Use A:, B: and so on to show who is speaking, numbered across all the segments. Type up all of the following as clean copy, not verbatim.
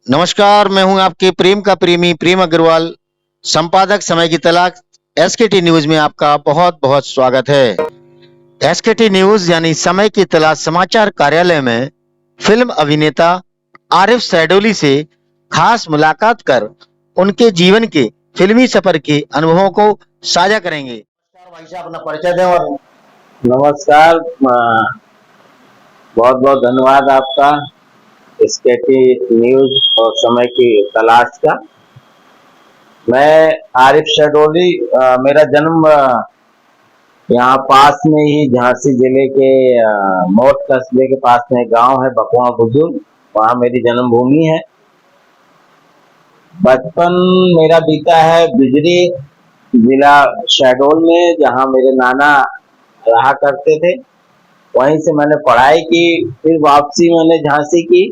A: नमस्कार, मैं हूं आपके प्रेम का प्रेमी प्रेम अग्रवाल, संपादक समय की तलाश। एसकेटी न्यूज में आपका बहुत बहुत स्वागत है। एसकेटी न्यूज यानी समय की तलाश समाचार कार्यालय में फिल्म अभिनेता आरिफ सैडोली से खास मुलाकात कर उनके जीवन के फिल्मी सफर के अनुभवों को साझा करेंगे। नमस्कार भाई साहब, अपना परिचय दें। और
B: नमस्कार। बहुत बहुत धन्यवाद आपका एसकेटी न्यूज और समय की तलाश का। मैं आरिफ शहडोली, मेरा जन्म यहाँ पास में ही झांसी जिले के मौत कस्बे के पास में गांव है बकवा बुजुर्ग, वहाँ मेरी जन्मभूमि है। बचपन मेरा बीता है बिजरी जिला शहडोल में, जहाँ मेरे नाना रहा करते थे। वहीं से मैंने पढ़ाई की, फिर वापसी मैंने झांसी की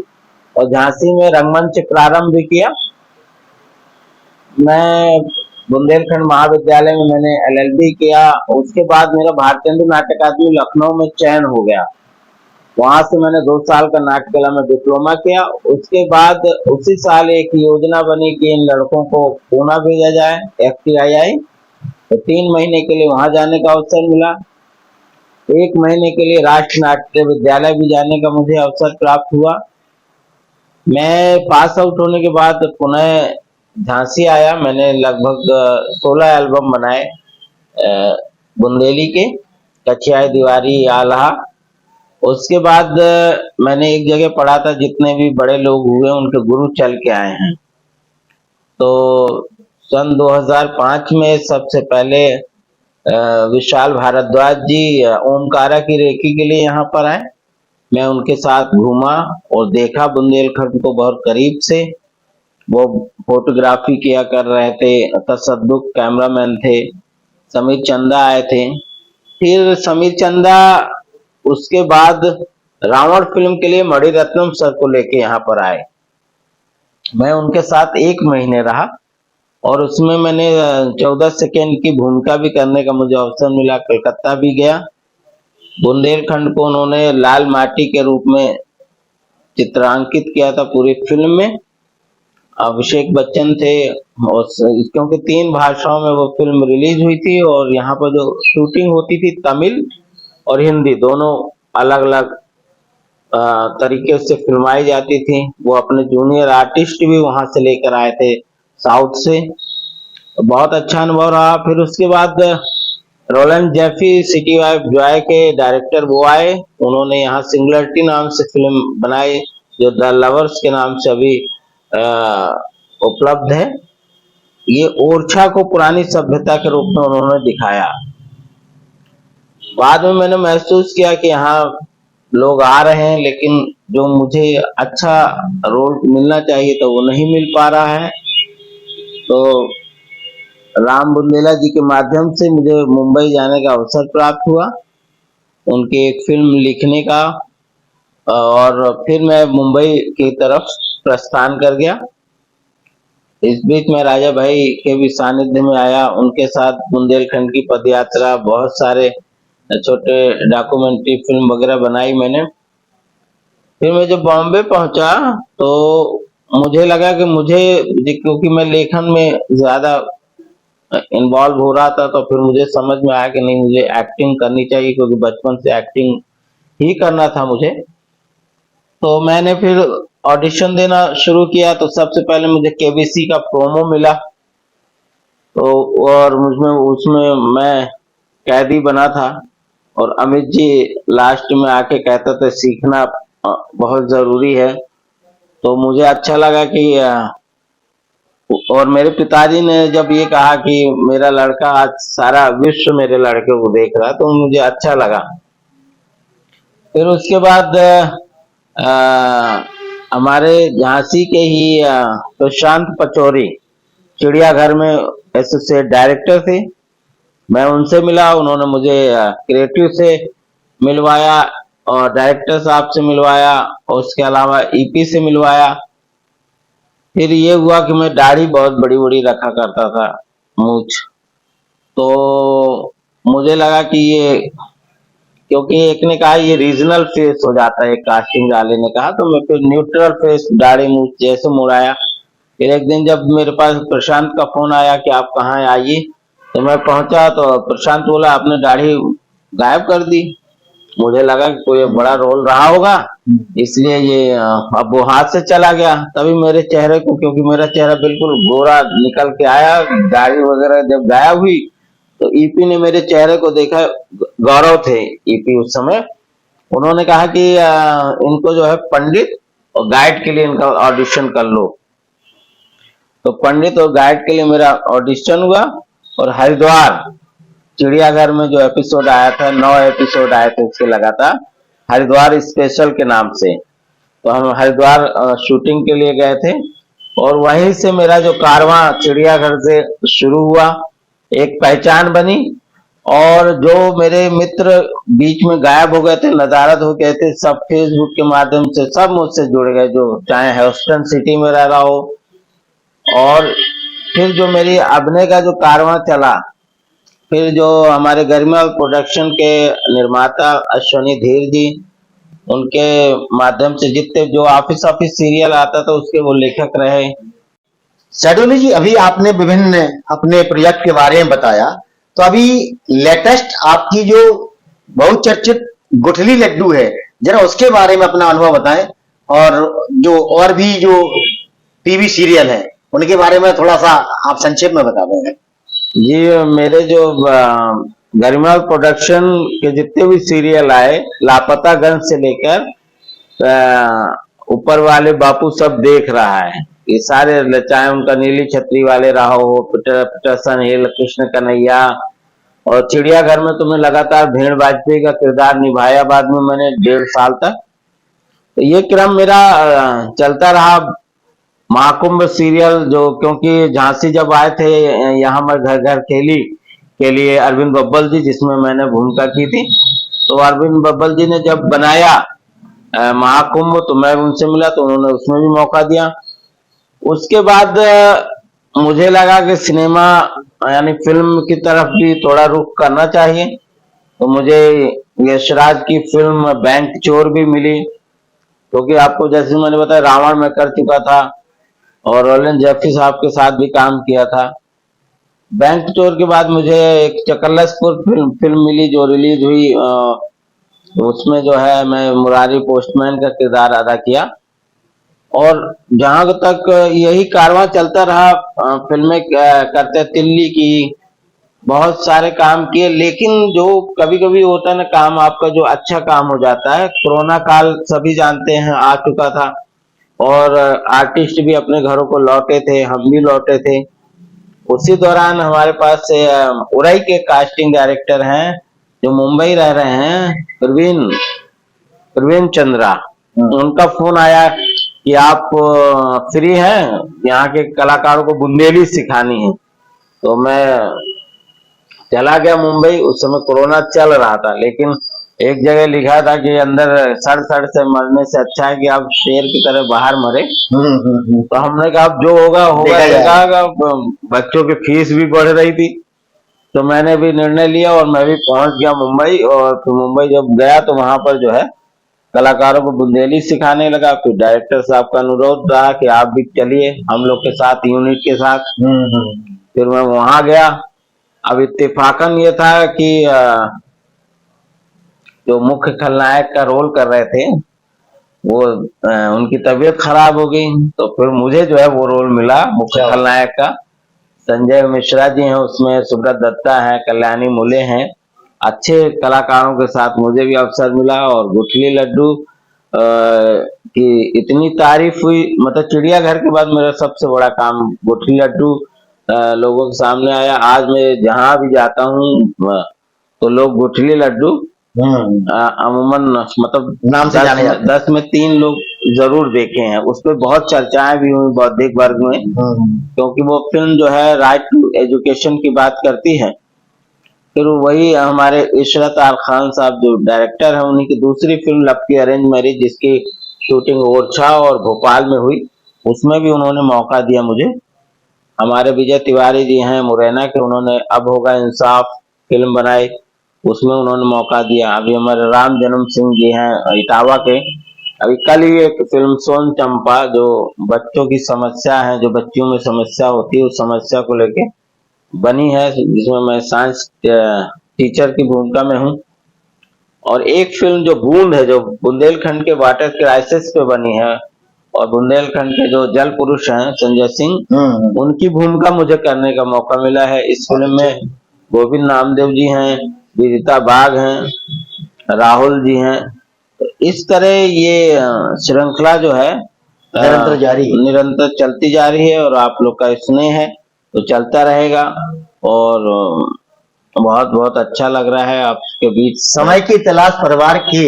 B: और झांसी में रंगमंच प्रारंभ भी किया। मैं बुंदेलखंड महाविद्यालय में मैंने एलएलबी किया। उसके बाद मेरा भारतीय नाट्य अकादमी लखनऊ में चयन हो गया। वहां से मैंने 2 साल का नाट्य कला में डिप्लोमा किया। उसके बाद उसी साल एक योजना बनी कि इन लड़कों को पूना भेजा जाए, FTII। तो 3 महीने के लिए वहां जाने का अवसर मिला। 1 महीने के लिए राष्ट्रीय नाट्य विद्यालय भी जाने का मुझे अवसर प्राप्त हुआ। मैं पास आउट होने के बाद पुनः झांसी आया। मैंने लगभग 16 एल्बम बनाए बुंदेली के, कछियाई दीवारी आल्हा। उसके बाद मैंने एक जगह पढ़ा था, जितने भी बड़े लोग हुए उनके गुरु चल के आए हैं। तो सन 2005 में सबसे पहले विशाल भारद्वाज जी ओमकारा की रेकी के लिए यहाँ पर आए। मैं उनके साथ घूमा और देखा बुंदेलखंड को बहुत करीब से। वो फोटोग्राफी किया कर रहे थे, तसद्दुक कैमरामैन थे। समीर चंदा आए थे। फिर समीर चंदा उसके बाद रावण फिल्म के लिए मणिरत्नम सर को लेके यहाँ पर आए। मैं उनके साथ 1 महीने रहा और उसमें मैंने 14 सेकेंड की भूमिका भी करने का मुझे अवसर मिला। कलकत्ता भी गया। बुंदेलखंड को उन्होंने लाल माटी के रूप में चित्रांकित किया था पूरी फिल्म में। अभिषेक बच्चन थे और क्योंकि 3 भाषाओं में वो फिल्म रिलीज हुई थी और यहाँ पर जो शूटिंग होती थी तमिल और हिंदी दोनों अलग अलग तरीके से फिल्माई जाती थी। वो अपने जूनियर आर्टिस्ट भी वहां से लेकर आए थे साउथ से। तो बहुत अच्छा अनुभव रहा। फिर उसके बाद Rowland Jeffy city wife Joy के डायरेक्टर वो आए। उन्होंने यहाँ सिंगुलरिटी नाम से फिल्म बनाई, जो द लवर्स के नाम से अभी उपलब्ध है। ये ओरछा को पुरानी सभ्यता के रूप में उन्होंने दिखाया। बाद में मैंने महसूस किया कि यहाँ लोग आ रहे हैं, लेकिन जो मुझे अच्छा रोल मिलना चाहिए तो वो नहीं मिल पा रहा है। तो राम बुंदेला जी के माध्यम से मुझे मुंबई जाने का अवसर प्राप्त हुआ, उनकी एक फिल्म लिखने का। और फिर मैं मुंबई की तरफ प्रस्थान कर गया। इस बीच में राजा भाई के भी सानिध्य में आया। उनके साथ बुंदेलखंड की पदयात्रा, बहुत सारे छोटे डॉक्यूमेंट्री फिल्म वगैरह बनाई मैंने। फिर मैं जब बॉम्बे पहुंचा तो मुझे लगा कि क्योंकि मैं लेखन में ज्यादा इन्वॉल्व हो रहा था, तो फिर मुझे समझ में आया कि नहीं, मुझे एक्टिंग करनी चाहिए, क्योंकि बचपन से एक्टिंग ही करना था मुझे। तो मैंने फिर ऑडिशन देना शुरू किया। तो सबसे पहले मुझे केबीसी का प्रोमो मिला। तो और मुझमें उसमें मैं कैदी बना था और अमित जी लास्ट में आके कहते थे सीखना बहुत जरूरी है। तो मुझे अच्छा लगा कि और मेरे पिताजी ने जब ये कहा कि मेरा लड़का, आज सारा विश्व मेरे लड़के को देख रहा है, तो मुझे अच्छा लगा। फिर उसके बाद हमारे झांसी के ही प्रशांत पचौरी चिड़ियाघर में एसोसिएट डायरेक्टर थे। मैं उनसे मिला, उन्होंने मुझे क्रिएटिव से मिलवाया और डायरेक्टर साहब से मिलवाया और उसके अलावा ईपी से मिलवाया। फिर ये हुआ कि मैं दाढ़ी बहुत बड़ी बड़ी रखा करता था, मूछ। तो मुझे लगा कि ये क्योंकि एक ने कहा ये रीजनल फेस हो जाता है, एक कास्टिंग वाले ने कहा, तो मैं फिर न्यूट्रल फेस दाढ़ी मुंह जैसे मुड़ाया। फिर एक दिन जब मेरे पास प्रशांत का फोन आया कि आप कहाँ हैं, आइए, तो मैं पहुंचा तो प्रशांत बोला आपने दाढ़ी गायब कर दी। मुझे लगा कि कोई बड़ा रोल रहा होगा, इसलिए ये अब वो हाथ से चला गया। तभी मेरे चेहरे को, क्योंकि मेरा चेहरा बिल्कुल गोरा निकल के आया, दाढ़ी वगैरह जब गायब हुई, तो ईपी ने मेरे चेहरे को देखा। गौरव थे ईपी उस समय। उन्होंने कहा कि इनको जो है पंडित और गाइड के लिए इनका ऑडिशन कर लो। तो पंडित और गाइड के लिए मेरा ऑडिशन हुआ, और हरिद्वार चिड़ियाघर में जो एपिसोड आया था, 9 एपिसोड आए थे उसके लगातार, हरिद्वार स्पेशल के नाम से। तो हम हरिद्वार शूटिंग के लिए गए थे, और वहीं से मेरा जो कारवां चिड़ियाघर से शुरू हुआ, एक पहचान बनी। और जो मेरे मित्र बीच में गायब हो गए थे, नदारद हो गए थे, सब फेसबुक के माध्यम से सब मुझसे जुड़ गए, जो चाहे ह्यूस्टन सिटी में रह रहा हो। और फिर जो मेरी अभिनय का जो कारवां चला, फिर जो हमारे गरिमा प्रोडक्शन के निर्माता अश्वनी धीर जी, उनके माध्यम से जितने जो ऑफिस ऑफिस सीरियल आता था उसके वो लेखक रहे।
A: शहडोली जी, अभी आपने विभिन्न अपने प्रोजेक्ट के बारे में बताया, तो अभी लेटेस्ट आपकी जो बहुचर्चित गुठली लड्डू है, जरा उसके बारे में अपना अनुभव बताएं, और जो और भी जो टीवी सीरियल है उनके बारे में थोड़ा सा आप संक्षेप में बता दें।
B: जी, मेरे जो गरिमा प्रोडक्शन के जितने भी सीरियल आए, लापता गंज से लेकर ऊपर वाले बापू सब देख रहा है, ये सारे, चाहे उनका नीली छतरी वाले रहा हो, पिटरसन हिल, कृष्ण कन्हैया, और चिड़ियाघर में तो मैं लगातार भेड़ वाजपेयी का किरदार निभाया बाद में मैंने 1.5 साल तक। तो ये क्रम मेरा चलता रहा। महाकुंभ सीरियल जो, क्योंकि झांसी जब आए थे यहाँ मैं घर घर खेली के लिए अरविंद बब्बल जी, जिसमें मैंने भूमिका की थी, तो अरविंद बब्बल जी ने जब बनाया महाकुंभ, तो मैं उनसे मिला तो उन्होंने उसमें भी मौका दिया। उसके बाद मुझे लगा कि सिनेमा यानी फिल्म की तरफ भी थोड़ा रुख करना चाहिए, तो मुझे यशराज की फिल्म बैंक चोर भी मिली, क्योंकि आपको जैसे मैंने बताया रावण में कर चुका था, और रोलन जेफरी साहब के साथ भी काम किया था। बैंक चोर के बाद मुझे एक चकल्लसपुर फिल्म मिली जो रिलीज हुई, उसमें जो है मैं मुरारी पोस्टमैन का किरदार अदा किया। और जहां तक यही कारवां चलता रहा, फिल्में करते दिल्ली की, बहुत सारे काम किए, लेकिन जो कभी कभी होता है ना, काम आपका जो अच्छा काम हो जाता है, कोरोना काल सभी जानते हैं आ चुका था, और आर्टिस्ट भी अपने घरों को लौटे थे, हम भी लौटे थे। उसी दौरान हमारे पास उरई के कास्टिंग डायरेक्टर हैं जो मुंबई रह रहे हैं, प्रवीण चंद्रा, उनका फोन आया कि आप फ्री हैं, यहाँ के कलाकारों को बुंदेली सिखानी है। तो मैं चला गया मुंबई। उस समय कोरोना चल रहा था, लेकिन एक जगह लिखा था कि अंदर सड़ से मरने से अच्छा है कि आप शेर की तरह बाहर मरे। तो हमने कहा अब जो होगा होगा। बच्चों की फीस भी बढ़ रही थी, तो मैंने भी निर्णय लिया और मैं भी पहुंच गया मुंबई। और फिर मुंबई जब गया तो वहां पर जो है कलाकारों को बुंदेली सिखाने लगा। फिर डायरेक्टर साहब का अनुरोध रहा कि आप भी चलिए हम लोग के साथ, यूनिट के साथ। फिर मैं वहां गया। अब इत्तेफाकन ये था कि जो मुख्य खलनायक का रोल कर रहे थे वो उनकी तबीयत खराब हो गई, तो फिर मुझे जो है वो रोल मिला मुख्य खलनायक का। संजय मिश्रा जी हैं उसमें, सुब्रत दत्ता है, कल्याणी मुले हैं, अच्छे कलाकारों के साथ मुझे भी अवसर मिला। और गुठली लड्डू की इतनी तारीफ हुई, मतलब चिड़ियाघर के बाद मेरा सबसे बड़ा काम गुठली लड्डू लोगों के सामने आया। आज मैं जहां भी जाता हूँ तो लोग गुठली लड्डू अमूमन मतलब
A: नाम से जाने जाते हैं।
B: 10 में 3 लोग जरूर देखे हैं। उस पर बहुत चर्चाएं भी हुई बौद्धिक वर्ग में, क्योंकि वो फिल्म जो है राइट टू एजुकेशन की बात करती है। फिर वही हमारे इशरत आल खान साहब जो डायरेक्टर है, उन्हीं की दूसरी फिल्म लव की अरेंज मैरिज, जिसकी शूटिंग ओरछा और भोपाल में हुई, उसमें भी उन्होंने मौका दिया मुझे। हमारे विजय तिवारी जी हैं मुरैना के, उन्होंने अब होगा इंसाफ फिल्म बनाई, उसमें उन्होंने मौका दिया। अभी हमारे राम जन्म सिंह जी हैं इटावा के, अभी कल ही एक फिल्म सोन चंपा, जो बच्चों की समस्या है, जो बच्चियों में समस्या होती है, उस समस्या को लेके बनी है, जिसमें मैं साइंस टीचर की भूमिका में हूँ। और एक फिल्म जो बूंद है, जो बुंदेलखंड के वाटर क्राइसिस पे बनी है, और बुंदेलखंड के जो जल पुरुष हैं संजय सिंह, उनकी भूमिका मुझे करने का मौका मिला है। इस फिल्म में गोविंद नामदेव जी हैं, विदिता बाग हैं, राहुल जी हैं। तो इस तरह ये श्रृंखला जो है निरंतर चलती जा रही है, और आप लोग का स्नेह है तो चलता रहेगा। और बहुत बहुत अच्छा लग रहा है आपके बीच।
A: समय की तलाश परिवार के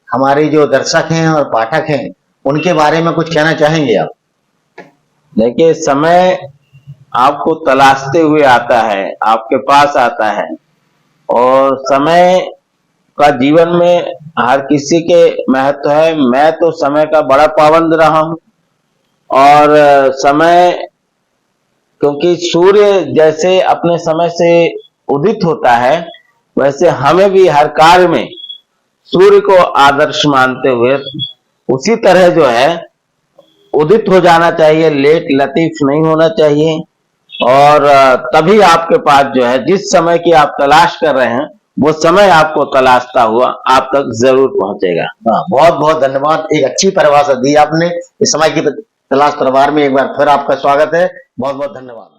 A: हमारे जो दर्शक हैं और पाठक हैं, उनके बारे में कुछ कहना चाहेंगे आप?
B: देखिए, समय आपको तलाशते हुए आता है, आपके पास आता है, और समय का जीवन में हर किसी के महत्व है। मैं तो समय का बड़ा पाबंद रहा हूं, और समय, क्योंकि सूर्य जैसे अपने समय से उदित होता है, वैसे हमें भी हर कार्य में सूर्य को आदर्श मानते हुए उसी तरह जो है उदित हो जाना चाहिए, लेट लतीफ नहीं होना चाहिए। और तभी आपके पास जो है, जिस समय की आप तलाश कर रहे हैं, वो समय आपको तलाशता हुआ आप तक जरूर पहुंचेगा।
A: बहुत बहुत धन्यवाद, एक अच्छी परिभाषा दी आपने। इस समय की तलाश परिवार में एक बार फिर आपका स्वागत है। बहुत बहुत धन्यवाद।